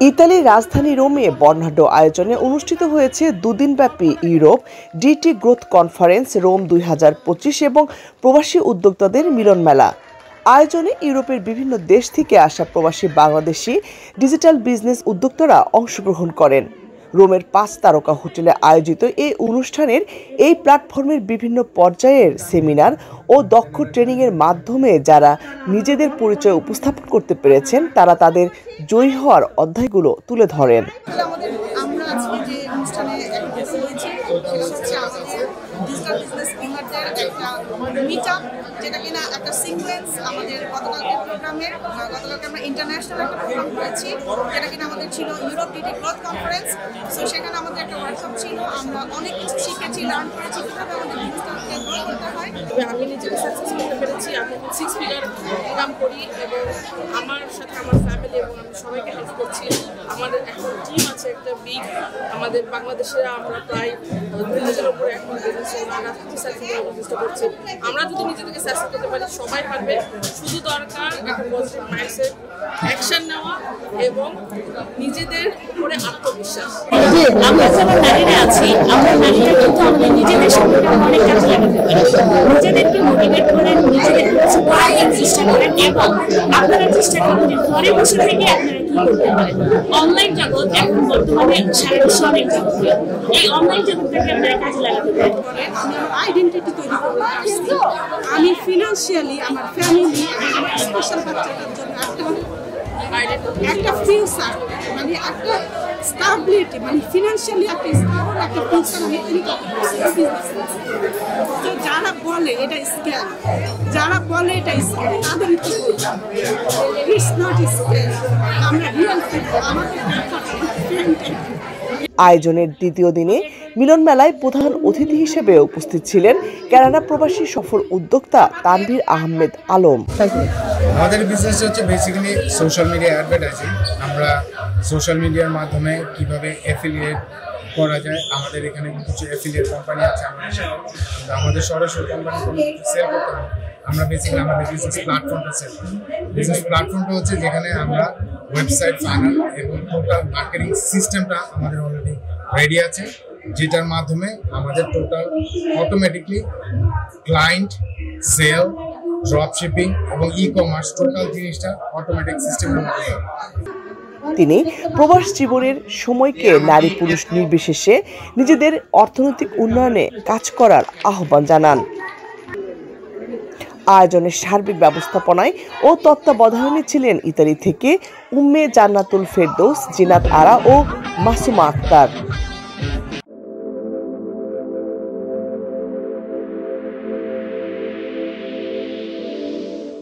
ইতালির রাজধানী রোমে বর্ণাঢ্য আয়োজনে অনুষ্ঠিত হয়েছে দুদিনব্যাপী Europe DT growth conference Rome 2025 এবং প্রবাসী উদ্যোক্তাদের মিলন মেলা। আয়োজনে ইউরোপের বিভিন্ন দেশ থেকে আসা প্রবাসী বাংলাদেশি ডিজিটাল বিজনেস উদ্যোক্তারা অংশগ্রহণ করেন। রোমের 5 তারকা হোটেলে আয়োজিত এই অনুষ্ঠানের এই প্ল্যাটফর্মের বিভিন্ন পর্যায়ের সেমিনার ও দক্ষ ট্রেনিংয়ের মাধ্যমে যারা নিজেদের পরিচয় উপস্থাপন করতে পেরেছেন তারা তাদের জয়ী হওয়ার অধ্যায়গুলো তুলে ধরেন। যেটা কিনা একটা সিকোয়েন্স আমাদের গতকালকে আমরা ইন্টারন্যাশনাল একটা প্রোগ্রাম করেছি, যেটা কিনা আমাদের ছিল Europe DT growth conference. So সেখানে আমাদের একটা ওয়ার্কশপ ছিল, আমরা অনেক কিছু শিখেছি, লার্ন করেছি কিভাবে আমাদের বিজনেসটাকে গ্রো করতে হয়। আমি নিজেকে সাকসেস করতে পেরেছি। আমি 6 ফিগার ইনকাম করি এবং আমার সাথে আমার ফ্যামিলি এবং আমি সবাইকে হেল্প করছি। আমাদের এখন টিম আছে একটা বিগ, আমাদের বাংলাদেশেরা আমরা প্রায় 2000-এর উপরে এখন বিজনেস ওনারা চেষ্টা করছি। আমরা যদি নিজেদেরকে সাকসেস করতে পারি সবাই পারবে, শুধু দরকার একটা পজিটিভ মাইন্ডসেট, অ্যাকশন নেওয়া এবং নিজেদের উপরে আত্মবিশ্বাস। আমরা যারা নারীরা আছি, আমরা নারীরা কিন্তু আমাদের নিজেদের সম্পর্কে অনেক কাজে লাগাতে পারি। নিজেদেরকে মোটিভেট করেন, নিজেদেরকে কিছু করার চেষ্টা করেন এবং আপনারা চেষ্টা করবেন যে ঘরে বসে থেকে আপনারা কি করতে পারেন। অনলাইন জগৎ এখন বর্তমানে সারা বিশ্বে অনেক জনপ্রিয়। এই অনলাইন জগৎটাকে আপনারা কাজে লাগাতে পারেন। আমি আমার আইডেন্টিটি তৈরি করতে পারছি। আমি ফিনান্সিয়ালি আমার ফ্যামিলি আমার স্পেশাল বাচ্চাটার জন্য একটা ফিউচার, মানে একটা স্টাবিলিটি, মানে ফিনান্সিয়ালি একটা স্টেবল একটা ফিউচার আমি তৈরি করতে পারছি। তো যারা বলে এটা স্ক্যাম, তাদের কি ইটস নট স্ক্যাম। আমরা রিয়েল পিপল, আমাদের আয়োজনের দ্বিতীয় দিনে মিলন মেলায় প্রধান অতিথি হিসেবে উপস্থিত ছিলেন কানাডা প্রবাসী সফল উদ্যোক্তা তানভীর আহমেদ আলম। আমাদের বিজনেস হচ্ছে বেসিক্যালি সোশ্যাল মিডিয়া অ্যাডভার্টাইজিং। আমরা সোশ্যাল মিডিয়ার মাধ্যমে কিভাবে অ্যাফিলিয়েট করা যায়, আমাদের এখানে কিছু অ্যাফিলিয়েট কোম্পানি আছে আমাদের সাথে, কিন্তু আমাদের সরাসরি কোম্পানি কোনো সেল করতে হবে। আমরা বেসিক্যালি আমাদের বিজনেস প্ল্যাটফর্মটা সেল করি। বিজনেস প্ল্যাটফর্মটা হচ্ছে যেখানে আমরা ওয়েবসাইট, ফাইনাল এবং টোটাল মার্কেটিং সিস্টেমটা আমাদের অলরেডি রেডি আছে, যেটার মাধ্যমে আমাদের total automatically client, sale, drop shipping এবং ই-কমার্স টোটাল জিনিসটা অটোমেটিক সিস্টেমের মধ্যে। তিনি প্রবাস জীবনের সময়কে নারী পুরুষ নির্বিশেষে নিজেদের অর্থনৈতিক উন্নয়নে কাজ করার আহ্বান জানান। আয়োজনের সার্বিক ব্যবস্থাপনায় ও তত্ত্বাবধানে ছিলেন ইতালি থেকে উম্মে জান্নাতুল ফেরদৌস, জিনাত আরা ও মাসুমা আক্তার।